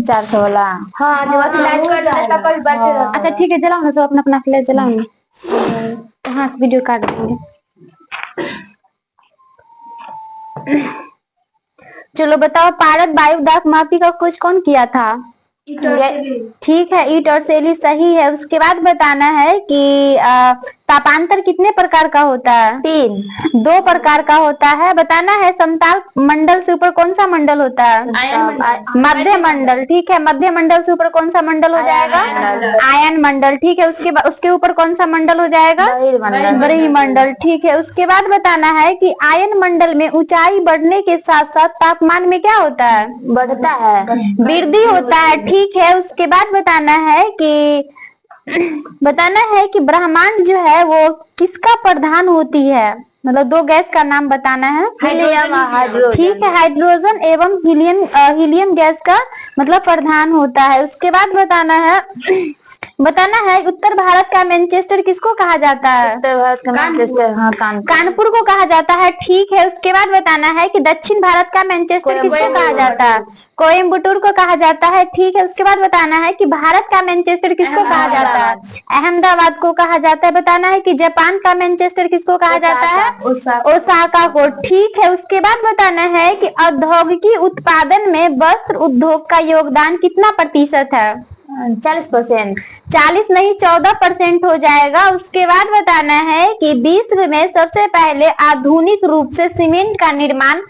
400 वाला। हाँ जब लाइट कर देता कभी बैठे रहता। अच्छा ठीक है, जलाओ ना, सब अपना अपना फ्लैश जलाओ ना। हाँ वीडियो काट देंगे। चलो बताओ, भारत वायु दाब मापी का खोज कौन किया था? ठीक है, ईट और सेली सही है। उसके बाद बताना है कि तापांतर कितने प्रकार का होता है? 3। 2 प्रकार का होता है। बताना है समताप मंडल से ऊपर कौन सा मंडल होता है? मध्य मंडल। ठीक है, मध्य मंडल से ऊपर कौन सा मंडल हो जाएगा? आयन मंडल। ठीक है, उसके ऊपर कौन सा मंडल हो जाएगा? बड़ी मंडल। ठीक है, उसके बाद बताना है कि आयन मंडल में ऊंचाई बढ़ने के साथ साथ तापमान में क्या होता है? बढ़ता है, वृद्धि होता है। ठीक है, उसके बाद बताना है कि ब्रह्मांड जो है वो किसका प्रधान होती है? मतलब 2 गैस का नाम बताना है। हीलियम और हाइड्रोजन। ठीक है, हाइड्रोजन एवं हीलियम गैस का मतलब प्रधान होता है। उसके बाद बताना है उत्तर भारत का मैनचेस्टर किसको कहा जाता है? उत्तर भारत का मैनचेस्टर, हाँ कानपुर को कहा जाता है। ठीक है, उसके बाद बताना है कि दक्षिण भारत का मैनचेस्टर किसको कहा जाता है? कोयम्बटूर को कहा जाता है। ठीक है, उसके बाद बताना है कि भारत का मैनचेस्टर किसको कहा जाता है? अहमदाबाद को कहा जाता है। बताना है कि जापान का मैनचेस्टर किसको कहा जाता है? ओसाका को। ठीक है, उसके बाद बताना है कि औद्योगिकी उत्पादन में वस्त्र उद्योग का योगदान कितना प्रतिशत है? 40%। 40 नहीं 14% हो जाएगा। उसके बाद बताना है कि विश्व में सबसे पहले आधुनिक रूप से सीमेंट का निर्माण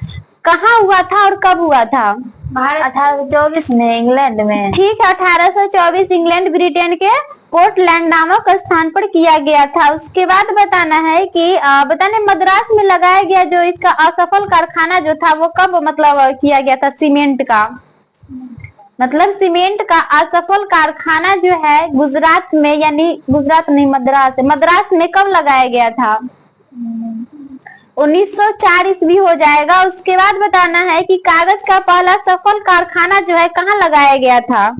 कहाँ हुआ था और कब हुआ था? 1824 में इंग्लैंड में। ठीक है, 1824 इंग्लैंड ब्रिटेन के पोर्टलैंड नामक स्थान पर किया गया था। उसके बाद बताना है कि मद्रास में लगाया गया जो इसका असफल कारखाना जो था वो कब मतलब किया गया था? सीमेंट का मतलब सीमेंट का असफल कारखाना जो है गुजरात में, यानी गुजरात नहीं मद्रास में कब लगाया गया था? 1904 ईस्वी हो जाएगा। उसके बाद बताना है कि कागज का पहला सफल कारखाना जो है कहाँ लगाया गया था?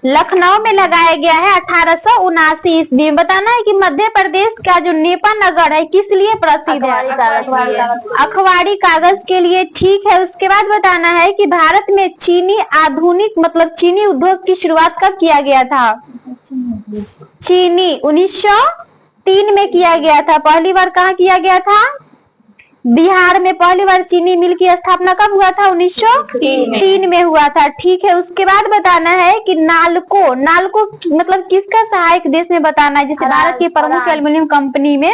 लखनऊ में लगाया गया है 1879 ईस्वी में। बताना है कि मध्य प्रदेश का जो नेपा नगर है किस लिए प्रसिद्ध है? अखबारी कागज के लिए। ठीक है, उसके बाद बताना है कि भारत में चीनी आधुनिक मतलब चीनी उद्योग की शुरुआत कब किया गया था? चीनी 1903 में किया गया था। पहली बार कहाँ किया गया था? बिहार में पहली बार चीनी मिल की स्थापना कब हुआ था? 1903 में हुआ था। ठीक है, उसके बाद बताना है कि नालको मतलब किसका सहायक देश में बताना है? जैसे भारत की प्रमुख एल्युमिनियम कंपनी में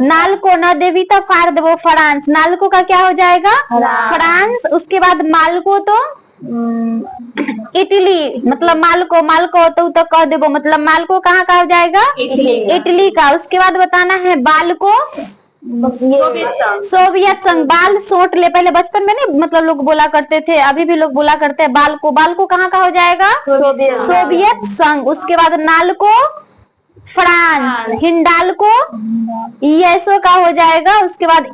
नालको न देविता फार्द वो फ्रांस। नालको का क्या हो जाएगा? फ्रांस। उसके बाद मालको तो इटली मतलब मालको तो कह देबो मतलब मालको कहाँ का हो जाएगा? इटली का। उसके बाद बताना है बालको सोवियत संघ। बाल सोट ले पहले बचपन में नहीं मतलब लोग बोला करते थे, अभी भी लोग बोला करते हैं बाल को कहाँ का हो जाएगा? सोवियत संघ। उसके बाद नालको फ्रांस, हिंडाल्को यूएसओ का हो जाएगा। उसके बाद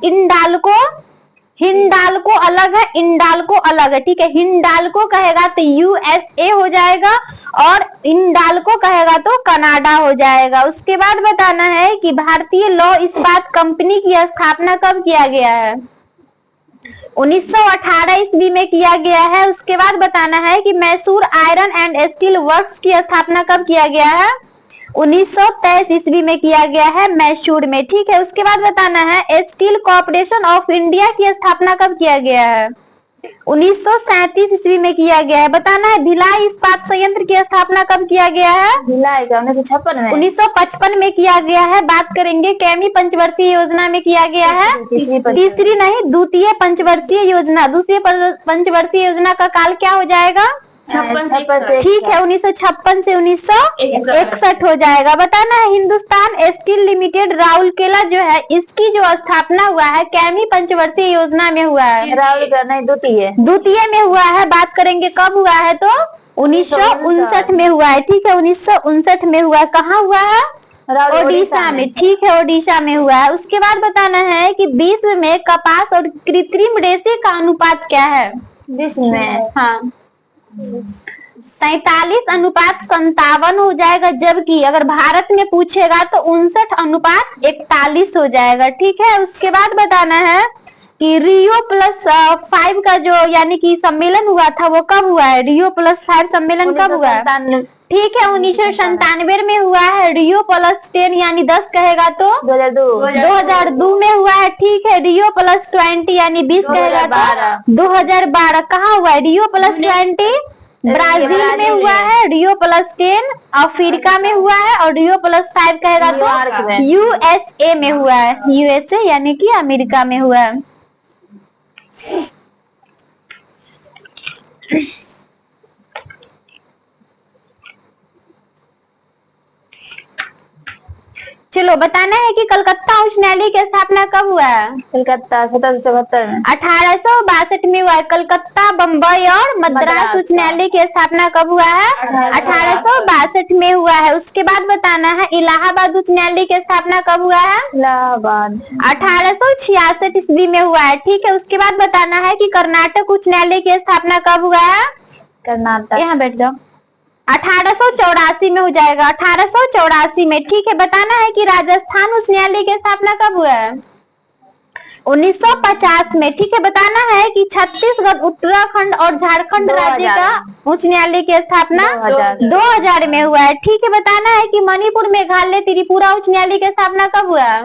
हिंडाल्को अलग है, इंडाल्को अलग है। ठीक है, हिंडाल्को कहेगा तो यूएसए हो जाएगा और इंडाल्को कहेगा तो कनाडा हो जाएगा। उसके बाद बताना है कि भारतीय लौह इस्पात कंपनी की स्थापना कब किया गया है? 1918 ईस्वी में किया गया है। उसके बाद बताना है कि Mysore iron and steel works की स्थापना कब किया गया है? 1923 ईस्वी में किया गया है मैसूर में। ठीक है, उसके बाद बताना है स्टील कॉर्पोरेशन ऑफ इंडिया की स्थापना कब किया गया है? 1937 ईस्वी में किया गया है। बताना है भिलाई इस्पात संयंत्र की स्थापना कब किया गया है? भिलाई का 1956 में। 1955 में किया गया है। बात करेंगे कैमी पंचवर्षीय योजना में किया गया है? तीसरी नहीं, द्वितीय पंचवर्षीय योजना। द्वितीय पंचवर्षीय योजना का काल क्या हो जाएगा? 56। ठीक है, 1956 से 1961 हो जाएगा। बताना है हिंदुस्तान स्टील लिमिटेड राउरकेला जो है इसकी जो स्थापना हुआ है कैमी पंचवर्षीय योजना में हुआ है? राउरकेला नहीं, द्वितीय में हुआ है। बात करेंगे कब हुआ है तो 1959 में हुआ है। ठीक है, 1959 में हुआ है। कहाँ हुआ है? ओडिशा में। ठीक है, ओडिशा में हुआ है। उसके बाद बताना है कि विश्व में कपास और कृत्रिम रेशे का अनुपात क्या है? विश्व में हाँ 47:57 हो जाएगा, जबकि अगर भारत में पूछेगा तो 59:41 हो जाएगा। ठीक है, उसके बाद बताना है कि रियो +5 का जो यानी कि सम्मेलन हुआ था वो कब हुआ है? रियो +5 सम्मेलन कब हुआ है? ठीक है, 1997 में हुआ है। रियो +10 यानी 10 कहेगा तो 2002 में हुआ है। ठीक है, रियो +20 यानी 20 कहेगा तो 2012। कहाँ हुआ है रियो +20? ब्राजील में हुआ है। रियो +10 अफ्रीका में हुआ है और रियो +5 कहेगा तो यूएसए में हुआ है। यूएसए यानी कि अमेरिका में हुआ है। चलो बताना है कि कलकत्ता उच्च न्यायालय की स्थापना कब हुआ है? कलकत्ता 1772 में। 1862 में हुआ है। कलकत्ता, बम्बई और मद्रास उच्च न्यायालय की स्थापना कब हुआ है? 1862 में हुआ है। उसके बाद बताना है इलाहाबाद उच्च न्यायालय की स्थापना कब हुआ है? इलाहाबाद 1866 ईस्वी में हुआ है। ठीक है, उसके बाद बताना है कि कर्नाटक उच्च न्यायालय की स्थापना कब हुआ है? कर्नाटक, यहाँ बैठ जाओ। 1884 में हो जाएगा। 1884 में। ठीक है, बताना है कि राजस्थान उच्च न्यायालय की स्थापना कब हुआ है? 1950 में। ठीक है, बताना है कि छत्तीसगढ़, उत्तराखंड और झारखंड राज्य का उच्च न्यायालय की स्थापना 2000 में हुआ है। ठीक है, बताना है कि मणिपुर, मेघालय, त्रिपुरा उच्च न्यायालय की स्थापना कब हुआ है?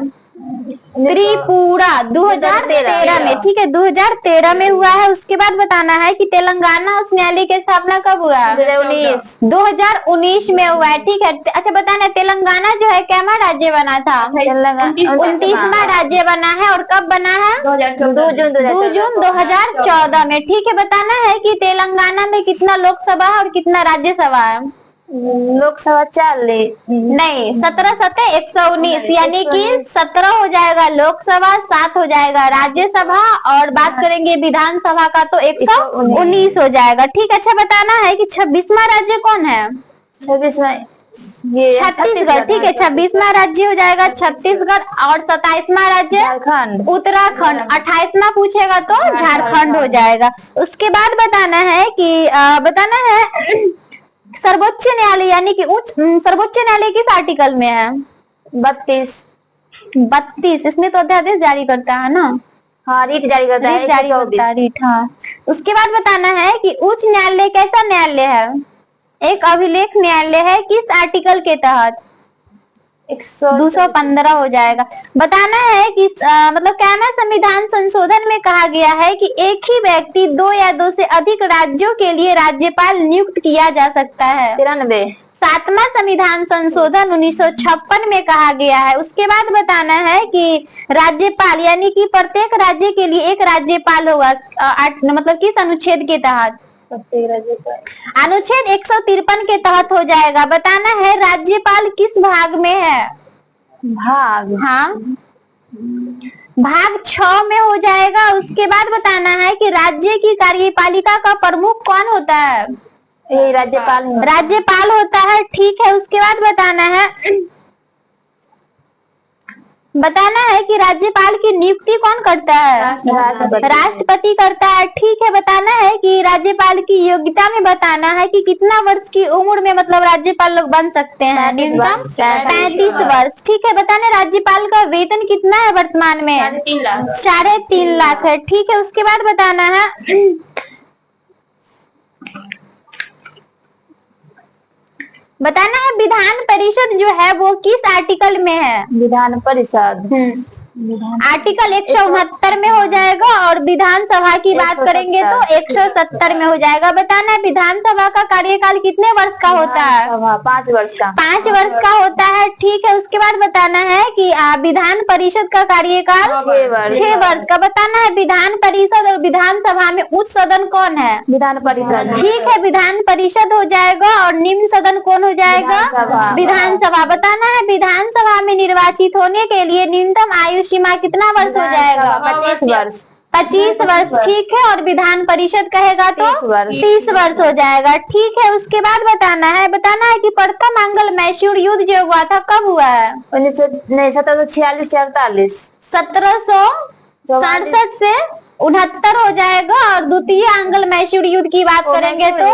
त्रिपुरा 2013 में। ठीक है, 2013 में हुआ है। उसके बाद बताना है कि तेलंगाना उच्च न्यायालय की स्थापना कब हुआ? 2019 में हुआ है। ठीक है, अच्छा बताना है तेलंगाना जो है कैमा राज्य बना था? 29वां राज्य बना है। और कब बना है? 2 जून 2014 में। ठीक है, बताना है कि तेलंगाना में कितना लोकसभा है और कितना राज्यसभा है? लोकसभा 4 नहीं, 17 सते 119 यानी कि 17 हो जाएगा लोकसभा, 7 हो जाएगा राज्यसभा और बात करेंगे विधानसभा का तो 119 हो जाएगा। ठीक है, अच्छा बताना है कि 26वां राज्य कौन है? 26वां छत्तीसगढ़। ठीक है, 26वां राज्य हो जाएगा छत्तीसगढ़ और 27वां राज्य झारखंड। उत्तराखंड। 28वां पूछेगा तो झारखंड हो जाएगा। उसके बाद बताना है कि बताना है सर्वोच्च न्यायालय यानी कि सर्वोच्च न्यायालय किस आर्टिकल में है? 32। इसमें तो अध्यादेश जारी करता है ना? हाँ, रीट जारी करता है। रीट। हाँ, उसके बाद बताना है कि उच्च न्यायालय कैसा न्यायालय है? एक अभिलेख न्यायालय है। किस आर्टिकल के तहत? 215 हो जाएगा। बताना है कि मतलब क्या है, संविधान संशोधन में कहा गया है कि एक ही व्यक्ति 2 या 2 से अधिक राज्यों के लिए राज्यपाल नियुक्त किया जा सकता है। 93। 7वां संविधान संशोधन 1956 में कहा गया है। उसके बाद बताना है कि राज्यपाल यानी कि प्रत्येक राज्य के लिए एक राज्यपाल होगा मतलब किस अनुच्छेद के तहत? अनुच्छेद 153 के तहत हो जाएगा। बताना है राज्यपाल किस भाग में है? भाग, हाँ, भाग 6 में हो जाएगा। उसके बाद बताना है कि राज्य की कार्यपालिका का प्रमुख कौन होता है? राज्यपाल होता है। ठीक है, उसके बाद बताना है कि राज्यपाल की नियुक्ति कौन करता है? राष्ट्रपति करता है। ठीक है, बताना है कि राज्यपाल की योग्यता में बताना है कि कितना वर्ष की उम्र में मतलब राज्यपाल लोग बन सकते हैं? न्यूनतम 35 वर्ष। ठीक है, बताना राज्यपाल का वेतन कितना है वर्तमान में? 3.5 लाख है। ठीक है, उसके बाद बताना है विधान परिषद जो है वो किस आर्टिकल में है? विधान परिषद आर्टिकल 169 में हो जाएगा। और विधानसभा की बात करेंगे तो 170 में हो जाएगा। बताना है विधानसभा का कार्यकाल कितने वर्ष का होता है? 5 वर्ष का। 5 वर्ष का होता है। ठीक है, उसके बाद बताना है कि विधान परिषद का कार्यकाल 6 वर्ष का। बताना है विधान परिषद और विधानसभा में उच्च सदन कौन है? विधान परिषद। ठीक है, विधान परिषद हो जाएगा। और निम्न सदन कौन हो जाएगा? विधानसभा। बताना है विधानसभा में निर्वाचित होने के लिए न्यूनतम आयु सीमा कितना वर्ष हो जाएगा? 25 वर्ष। 25 वर्ष। ठीक है, और विधान परिषद कहेगा तो 30 वर्ष हो जाएगा। ठीक है, उसके बाद बताना है कि प्रथम आंग्ल मैसूर युद्ध जो हुआ था कब हुआ है? 1746 से 48। 1767 से 69 हो जाएगा। और द्वितीय आंग्ल मैसूर युद्ध की बात करेंगे तो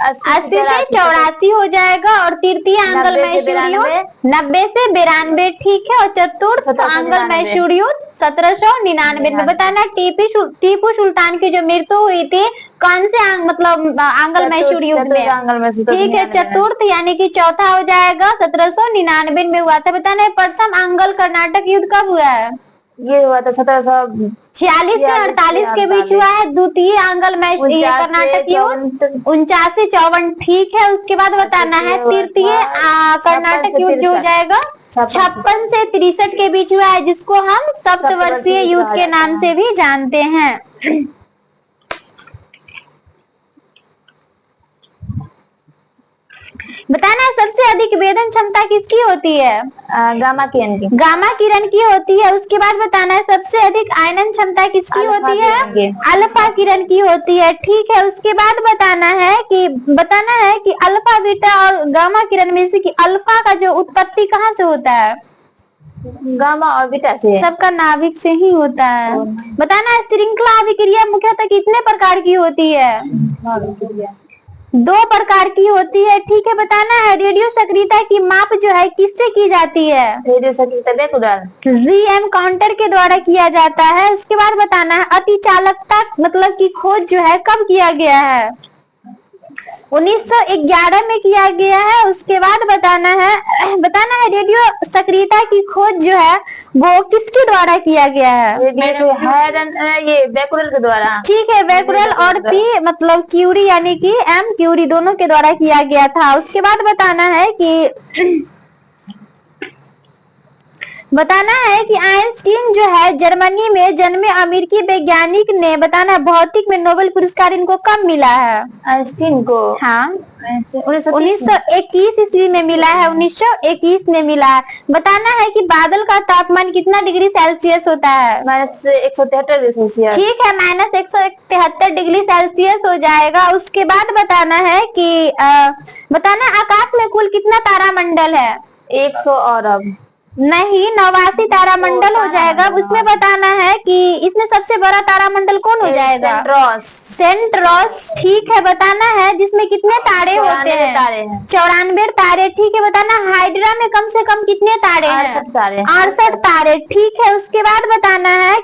80 से 84 हो जाएगा। और तृतीय आंग्ल मैसूर युद्ध 90 से 92, ठीक है। और चतुर्थ आंग्ल मैसूर युद्ध 1799 में। बताना टीपू सुल्तान की जो मृत्यु हुई थी कौन से मतलब आंग्ल मैसूर युद्ध में, ठीक है। चतुर्थ यानी कि चौथा हो जाएगा, 1799 में हुआ था। बताना है प्रथम आंग्ल कर्नाटक युद्ध कब हुआ है? ये हुआ था 1746 से 48 के बीच हुआ है। द्वितीय आंग्ल मैसूर कर्नाटक युद्ध 49 से 54, ठीक है। उसके बाद बताना है तृतीय कर्नाटक युद्ध जो हो जाएगा 56 से 63 के बीच हुआ है, जिसको हम सप्तवर्षीय युद्ध के नाम से भी जानते हैं। बताना है सबसे अधिक वेदन क्षमता किसकी होती है? गामा किरण की। गामा किरण की होती है। उसके बाद बताना है सबसे अधिक आयनन क्षमता किसकी होती है? अल्फा किरण की होती है, ठीक है। उसके बाद बताना है कि अल्फा, बीटा और गामा किरण में से कि अल्फा का जो उत्पत्ति कहाँ से होता है? गामा और बीटा से। सबका नाभिक से ही होता है। बताना है श्रृंखला अभिक्रिया मुख्यतः कितने प्रकार की होती है? 2 प्रकार की होती है, ठीक है। बताना है रेडियो सक्रियता की माप जो है किससे की जाती है? रेडियो सक्रियता वेक्यूलर जीएम काउंटर के द्वारा किया जाता है। उसके बाद बताना है अतिचालकता मतलब की खोज जो है कब किया गया है? 1911 में किया गया है। उसके बाद बताना है रेडियो सक्रियता की खोज जो है वो किसके द्वारा किया गया है? ये बेकुरल के द्वारा, ठीक है। बेकुरल और पी मतलब क्यूरी यानी कि एम क्यूरी दोनों के द्वारा किया गया था। उसके बाद बताना है कि आइंस्टीन जो है जर्मनी में जन्मे अमेरिकी वैज्ञानिक ने बताना है भौतिक में नोबेल पुरस्कार इनको कब मिला है? आइंस्टीन को, हाँ, 1921 ईस्वी में मिला है। 1921 में मिला है। बताना है कि बादल का तापमान कितना डिग्री सेल्सियस होता है? -173 डिग्री सेल्सियस, ठीक है। -173 डिग्री सेल्सियस हो जाएगा। उसके बाद बताना है कि आकाश में कुल कितना तारामंडल है? 100 अरब नहीं, 89 तारामंडल हो जाएगा। उसमें बताना है कि इसमें सबसे बड़ा तारामंडल कौन हो जाएगा? सेंट्रोस, ठीक है। बताना है जिसमें कितने तारे होते हैं? 94 तारे, ठीक है। बताना हाइड्रा में कम से कम कितने तारे हैं? 68 तारे, ठीक है। उसके बाद बताना है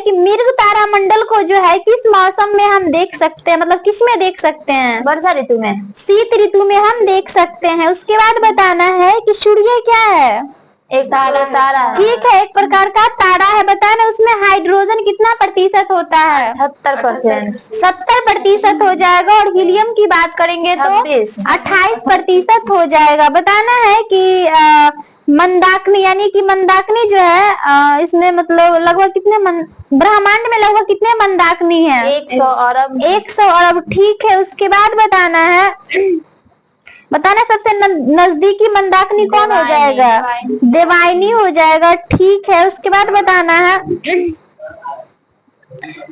कि मृग तारामंडल को जो है किस मौसम में हम देख सकते हैं, मतलब किस में देख सकते हैं? वर्षा ऋतु में, शीत ऋतु में हम देख सकते हैं। उसके बाद बताना है कि सूर्य क्या है? एक तारा, ठीक है, एक प्रकार का तारा है। बताना उसमें हाइड्रोजन कितना प्रतिशत होता है? 70%, 70% हो जाएगा। और हीलियम की बात करेंगे तो 28% हो जाएगा। बताना है कि मंदाकिनी यानी कि मंदाकिनी जो है इसमें मतलब लगभग कितने ब्रह्मांड में लगभग कितने मंदाकिनी है? 100 अरब, 100 अरब, ठीक है। उसके बाद बताना सबसे नजदीकी मंदाकिनी कौन हो जाएगा? देवायनी हो जाएगा, ठीक है। उसके बाद बताना है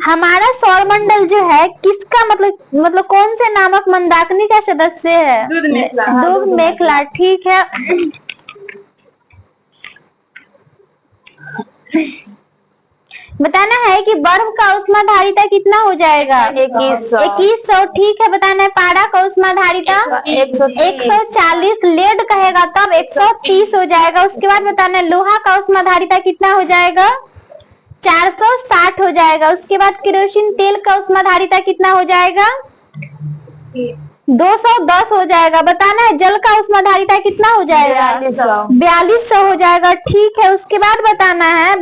हमारा सौरमंडल जो है किसका मतलब कौन से नामक मंदाकिनी का सदस्य है? दूध मेखला, ठीक है। बताना है कि बर्फ का उष्माधारिता कितना हो जाएगा? 2100, ठीक है। बताना है पारा का उष्माधारिता 140, लेड कहेगा तब 130 हो जाएगा। उसके बाद बताना है लोहा का उष्माधारिता कितना हो जाएगा? 460 हो जाएगा। उसके बाद केरोसिन तेल का उष्माधारिता कितना हो जाएगा? 210 हो जाएगा। बताना है जल का उष्माधारिता कितना हो जाएगा? 4200 हो जाएगा, ठीक है। उसके बाद बताना है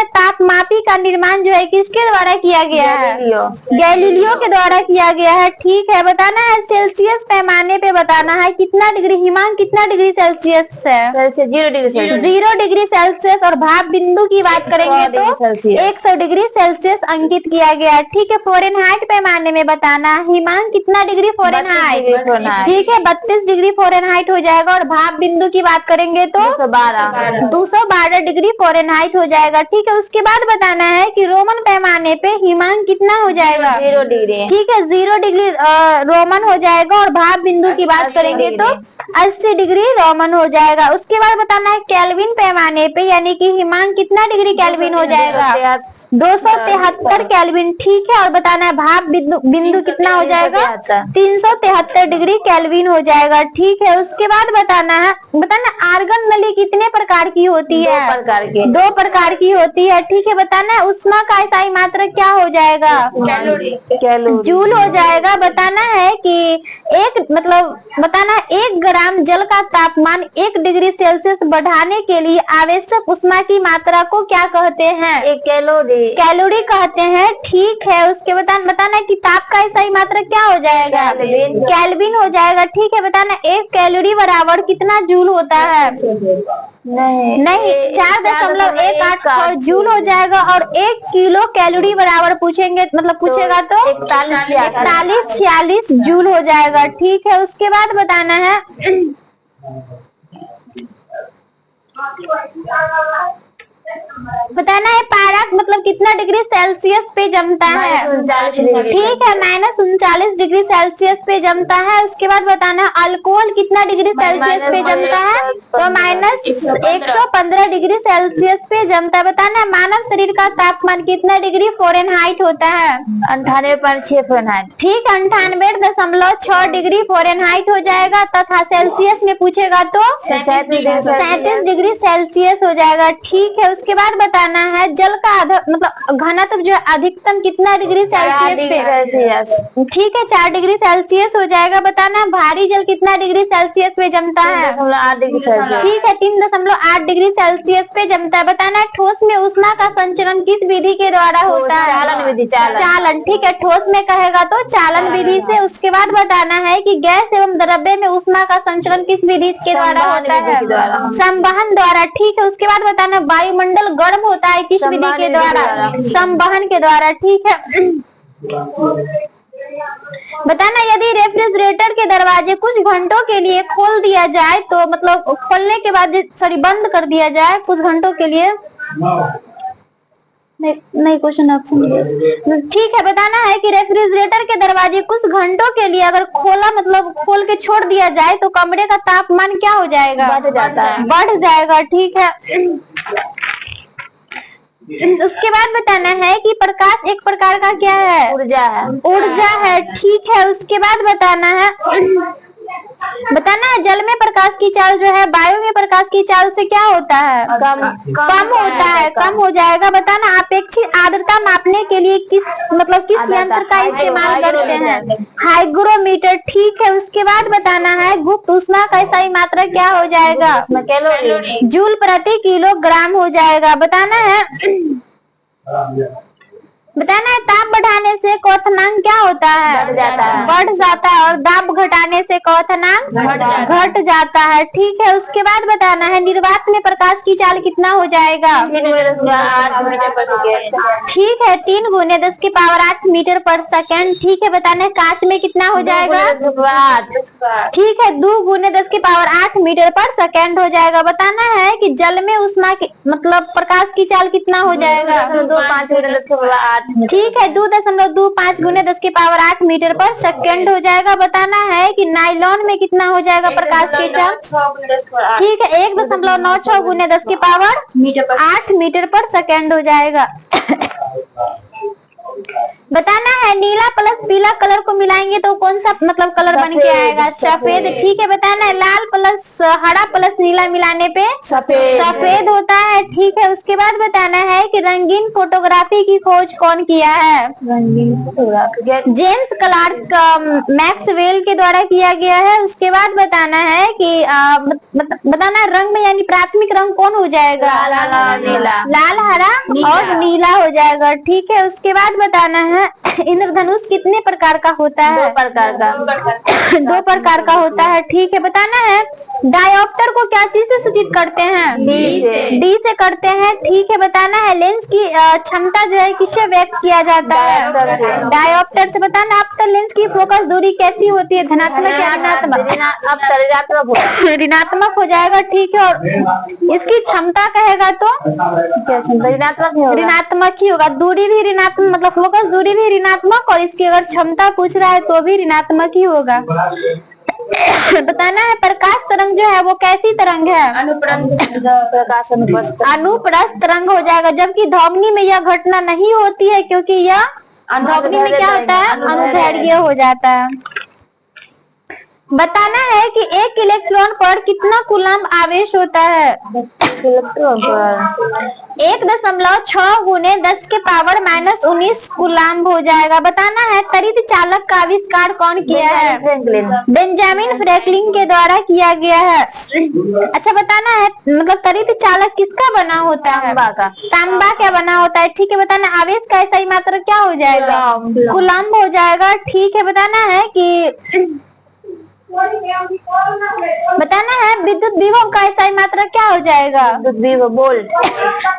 तापमापी का निर्माण जो है किसके द्वारा किया गया है? गैलीलियो के द्वारा किया गया है, ठीक है। बताना है सेल्सियस पैमाने पे बताना है कितना डिग्री हिमांक कितना डिग्री सेल्सियस है? 0 डिग्री सेल्सियस। और भाप बिंदु की बात करेंगे तो 100 डिग्री सेल्सियस अंकित किया गया, ठीक है। फ़ारेनहाइट पैमाने में बताना हिमांक कितना डिग्री फ़ारेनहाइट? Degree Fahrenheit. ठीक है, 32 डिग्री फ़ारेनहाइट हो जाएगा। और भाप बिंदु की बात करेंगे तो 212 डिग्री फ़ारेनहाइट हो जाएगा। ठीक है, उसके बाद बताना है कि रोमन पैमाने पे हिमांक कितना हो जाएगा? 0 डिग्री। ठीक है, 0 डिग्री रोमन हो जाएगा। और भाप बिंदु की बात करेंगे तो 80 डिग्री रोमन हो जाएगा। उसके बाद बताना है केल्विन पैमाने पे यानी कि हिमांक कितना डिग्री केल्विन हो जाएगा? 273 केल्विन। ठीक है, और बताना है भाप बिंदु कितना हो जाएगा? 373 डिग्री केल्विन हो जाएगा। ठीक है, उसके बाद बताना आर्गन नली कितने प्रकार की होती है? 2 प्रकार की होती है। ठीक है, बताना है उष्मा का इकाई मात्रक क्या हो जाएगा? जूल हो जाएगा। बताना है कि बताना है 1 ग्राम जल का तापमान 1 डिग्री सेल्सियस बढ़ाने के लिए आवश्यक उष्मा की मात्रा को क्या कहते हैं? 1 कैलोरी कहते हैं। ठीक है, उसके बताना है कि ताप का सही मात्रक क्या हो जाएगा? केल्विन हो जाएगा। ठीक है, बताना 1 कैलोरी बराबर कितना जूल होता है? नहीं 4.186 जूल हो जाएगा। और 1 किलो कैलोरी बराबर पूछेगा तो 4146 जूल हो जाएगा। ठीक है, उसके बाद बताना है पारा कितना डिग्री सेल्सियस पे जमता है? ठीक है, -39 डिग्री सेल्सियस पे जमता है। उसके बाद बताना है अल्कोहल कितना डिग्री सेल्सियस पे जमता है? तो -115 डिग्री सेल्सियस पे जमता है। बताना है मानव शरीर का तापमान कितना डिग्री फ़ारेनहाइट होता है? 98.6 फ़ारेनहाइट। ठीक है, 98.6 डिग्री फ़ारेनहाइट हो जाएगा। तथा सेल्सियस में पूछेगा तो 37 डिग्री सेल्सियस हो जाएगा। ठीक है, उसके बाद बताना है जल का घनत्व जो है अधिकतम कितना डिग्री सेल्सियस पे? ठीक है, 4 डिग्री सेल्सियस हो जाएगा। बताना है भारी जल कितना डिग्री सेल्सियस पे जमता है? 3.8 डिग्री सेल्सियस। ठीक है, 3.8 डिग्री सेल्सियस पे जमता है। बताना है ठोस में ऊष्मा का संचरण किस विधि के द्वारा होता है? चालन विधि। चालन। ठीक है, ठोस में कहेगा तो चालन विधि से। उसके बाद बताना है कि गैस एवं द्रव्य में ऊष्मा का संचरण किस विधि के द्वारा होता है? संवहन द्वारा। ठीक है, उसके बाद बताना वायुमंडल गर्म होता है किस विधि के द्वारा? संवहन के द्वारा। ठीक है, बताना यदि रेफ्रिजरेटर के दरवाजे कुछ घंटों के लिए खोल दिया जाए तो खोलने के बाद बंद कर दिया जाए कुछ घंटों के लिए नहीं क्वेश्चन ऑप्शन। ठीक है, बताना है कि रेफ्रिजरेटर के दरवाजे कुछ घंटों के लिए अगर खोल के छोड़ दिया जाए तो कमरे का तापमान क्या हो जाएगा? बढ़ जाएगा। ठीक है, उसके बाद बताना है कि प्रकाश एक प्रकार का क्या है? ऊर्जा है। ठीक है, उसके बाद बताना है जल में प्रकाश की चाल जो है वायु में प्रकाश की चाल से क्या होता है? कम होता है। कम हो जाएगा। बताना अपेक्षित आर्द्रता मापने के लिए किस यंत्र का इस्तेमाल करते हैं? हाइग्रोमीटर। ठीक है, उसके बाद बताना है गुप्त ऊष्मा का सही मात्रा क्या हो जाएगा? जूल प्रति किलोग्राम हो जाएगा। बताना है ताप बढ़ाने से क्वथनांक क्या होता है? बढ़ जाता है। और दाब घटाने से क्वथनांक घट जाता है। ठीक है, उसके बाद बताना है निर्वात में प्रकाश की चाल कितना हो जाएगा? 3 ठीक है, 3 × 10⁸ मीटर पर सेकेंड। ठीक है, बताना है कांच में कितना हो जाएगा? ठीक है, 2 × 10⁸ मीटर पर सेकेंड हो जाएगा। बताना है कि जल में ऊष्मा प्रकाश की चाल कितना हो जाएगा? 2.25 × 10⁸ ठीक है, 2.25 × 10⁸ मीटर पर सेकेंड हो जाएगा। बताना है कि नायलॉन में कितना हो जाएगा प्रकाश की चाल? ठीक है, 1.96 × 10⁸ मीटर पर सेकेंड हो जाएगा। बताना है नीला प्लस पीला कलर को मिलाएंगे तो कौन सा कलर बन के आएगा? सफेद। ठीक है, बताना है लाल प्लस हरा प्लस नीला मिलाने पे सफेद होता है। ठीक है, उसके बाद बताना है कि रंगीन फोटोग्राफी की खोज कौन किया है? रंगीन फोटोग्राफी जेम्स क्लार्क मैक्सवेल के द्वारा किया गया है। उसके बाद बताना है कि बताना रंग में यानी प्राथमिक रंग कौन हो जाएगा? लाल हरा और नीला हो जाएगा। ठीक है, उसके बाद बताना है इंद्रधनुष कितने प्रकार का होता है? 2 प्रकार का। 2 प्रकार का होता है, ठीक है। बताना है डायोप्टर को क्या चीज से सूचित करते हैं? डी से करते हैं, ठीक है। बताना है लेंस की क्षमता जो है किससे व्यक्त किया जाता है? डायोप्टर से। बताना आप तो लेंस की फोकस दूरी कैसी होती है? धनात्मक या ऋणात्मक हो जाएगा, ठीक है। और इसकी क्षमता कहेगा तो क्या क्षमता? ऋणात्मक ही होगा। दूरी भी ऋणात्मक, मतलब फोकस दूरी भी ऋणात्मक, और इसकी अगर क्षमता पूछ रहा है तो भी ऋणात्मक ही होगा। बताना है प्रकाश तरंग जो है वो कैसी तरंग है? अनुप्रस्थ तरंग हो जाएगा, जबकि ध्वनि में यह घटना नहीं होती है क्योंकि यह ध्वनि में क्या होता है? अनुदैर्घ्य हो जाता है। बताना है कि एक इलेक्ट्रॉन पर कितना कूलम्ब आवेश होता है? 1.6 गुने 10 के पावर -19 कूलम्ब हो जाएगा। बताना है त्वरित चालक का आविष्कार कौन किया है? बेंजामिन फ्रैंकलिन के द्वारा किया गया है। अच्छा, बताना है मतलब त्वरित चालक किसका बना होता है? तांबा का बना होता है, ठीक है। बताना आवेश का SI मात्रा क्या हो जाएगा? कूलम्ब हो जाएगा, ठीक है। बताना है कि विद्युत विभव का SI मात्रा क्या हो जाएगा?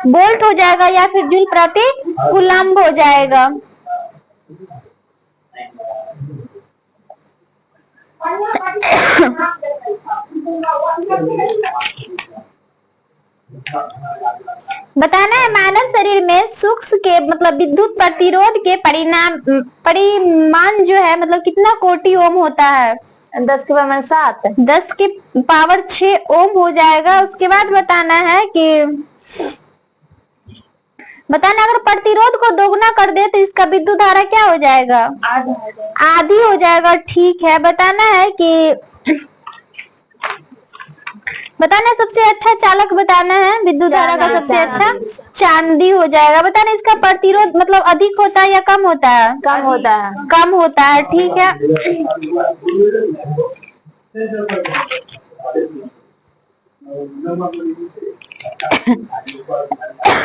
वोल्ट हो जाएगा या फिर जूल प्रति कूलम्ब हो जाएगा। बताना है मानव शरीर में सूक्ष्म के मतलब विद्युत प्रतिरोध के परिमाण जो है मतलब कितना कोटि ओम होता है? 10 के पावर 7, 10 के पावर 6 ओम हो जाएगा। उसके बाद बताना है कि बताना अगर प्रतिरोध को दोगुना कर दे तो इसका विद्युत धारा क्या हो जाएगा? आधी हो जाएगा, ठीक है। बताना है कि बताना सबसे अच्छा चालक बताना है विद्युत धारा का सबसे अच्छा चांदी हो जाएगा। बताना इसका प्रतिरोध मतलब अधिक होता है या कम होता है? कम होता है। कम होता है, ठीक है।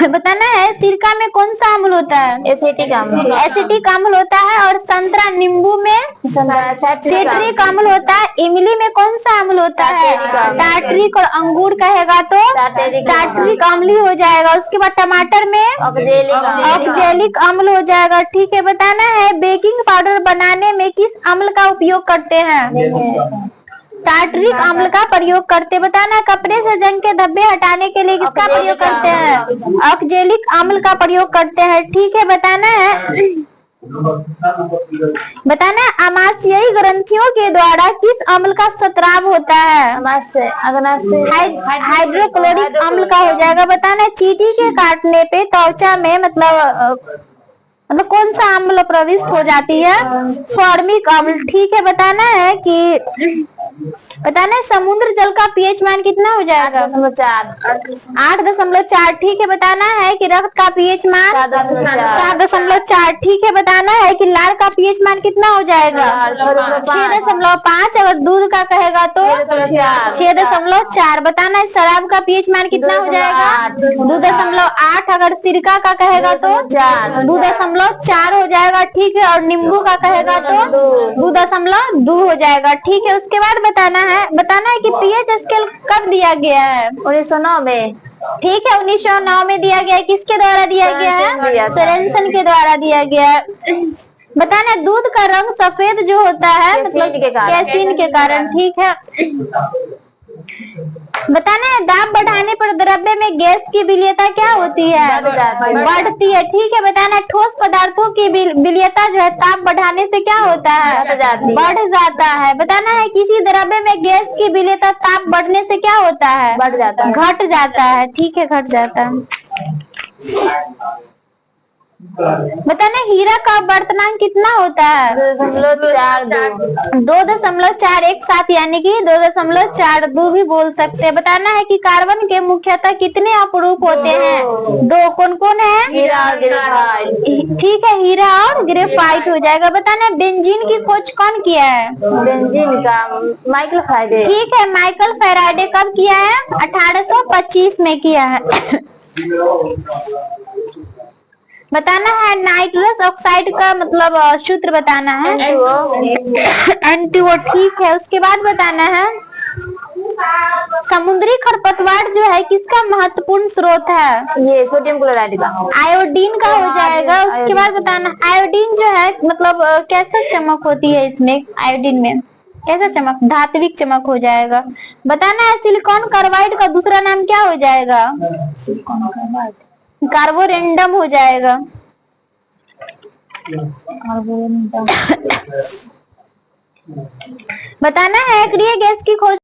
बताना है सिरका में कौन सा अम्ल होता है? एसिटिक अम्ल। एसिटिक अम्ल होता है। और संतरा नींबू में सिट्रिक अम्ल होता है। इमली में कौन सा अम्ल होता है? टार्टरिक। और अंगूर कहेगा तो टार्टरिक अम्ल ही हो जाएगा। उसके बाद टमाटर में ऑक्जेलिक अम्ल हो जाएगा, ठीक है। बताना है बेकिंग पाउडर बनाने में किस अम्ल का उपयोग करते हैं? टार्टरिक अम्ल का प्रयोग करते। बताना कपड़े से जंग के धब्बे हटाने के लिए किसका प्रयोग करते हैं? ऑक्जेलिक अम्ल का प्रयोग करते हैं, ठीक है। बताना आमाशयी ग्रंथियों के द्वारा किस अम्ल का स्राव होता है? हाइड्रोक्लोरिक अम्ल का हो जाएगा। बताना चींटी के काटने पे त्वचा में मतलब कौन सा अम्ल प्रविष्ट हो जाती है? फॉर्मिक अम्ल, ठीक है। बताना है कि समुद्र जल का pH मान कितना हो जाएगा? 8.4, ठीक है। बताना है कि रक्त का pH मान 7.4, ठीक है। बताना है कि लार का pH मान कितना हो जाएगा? 6.5। अगर दूध का कहेगा तो 6.4। बताना है शराब का pH मान कितना हो जाएगा? 2.8। अगर सिरका का कहेगा तो 2.4 हो जाएगा, ठीक है। और नींबू का कहेगा तो 2.2 हो जाएगा, ठीक है। उसके बाद बताना है कि pH स्केल कब दिया गया है? 1909 में, ठीक है। 1909 में दिया गया है। किसके द्वारा दिया गया है? सोरेनसन के द्वारा दिया गया है। बताना दूध का रंग सफेद जो होता है मतलब कैसीन के कारण, ठीक है। बताना है दाब बढ़ाने पर द्रव्य में गैस की विलेयता क्या होती है? बढ़ती है, ठीक है। बताना ठोस पदार्थों की विलेयता जो है ताप बढ़ाने से क्या होता है? बढ़ जाता है। बताना है किसी द्रव्य में गैस की विलेयता ताप बढ़ने से क्या होता है? बढ़ जाता है, घट जाता है, ठीक है, घट जाता है। बताना हीरा का वर्तनांक कितना होता है? 2.4 एक साथ, यानी कि 2.42 भी बोल सकते हैं। बताना है कि कार्बन के मुख्यतः कितने अपरूप होते हैं? 2। कौन कौन है? हीरा और ग्रेफाइट, ठीक है, हीरा और ग्रेफाइट हो जाएगा। बताना बेंजीन की खोज कौन किया है? बेंजीन का माइकल फैराडे, ठीक है। माइकल फैराडे कब किया है? 1825 में किया है। बताना है नाइट्रस ऑक्साइड का मतलब सूत्र बताना है। N2O ठीक है। उसके बाद बताना है समुद्री खरपतवार जो है किसका महत्वपूर्ण स्रोत है? ये सोडियम क्लोराइड का, आयोडीन का हो जाएगा। उसके बाद बताना आयोडीन जो है मतलब कैसे चमक होती है इसमें, आयोडीन में कैसा चमक, धात्विक चमक हो जाएगा। बताना है सिलिकॉन कार्बाइड का दूसरा नाम क्या हो जाएगा? कार्बोरेंडम हो जाएगा। बताना है अक्रिय गैस की खोज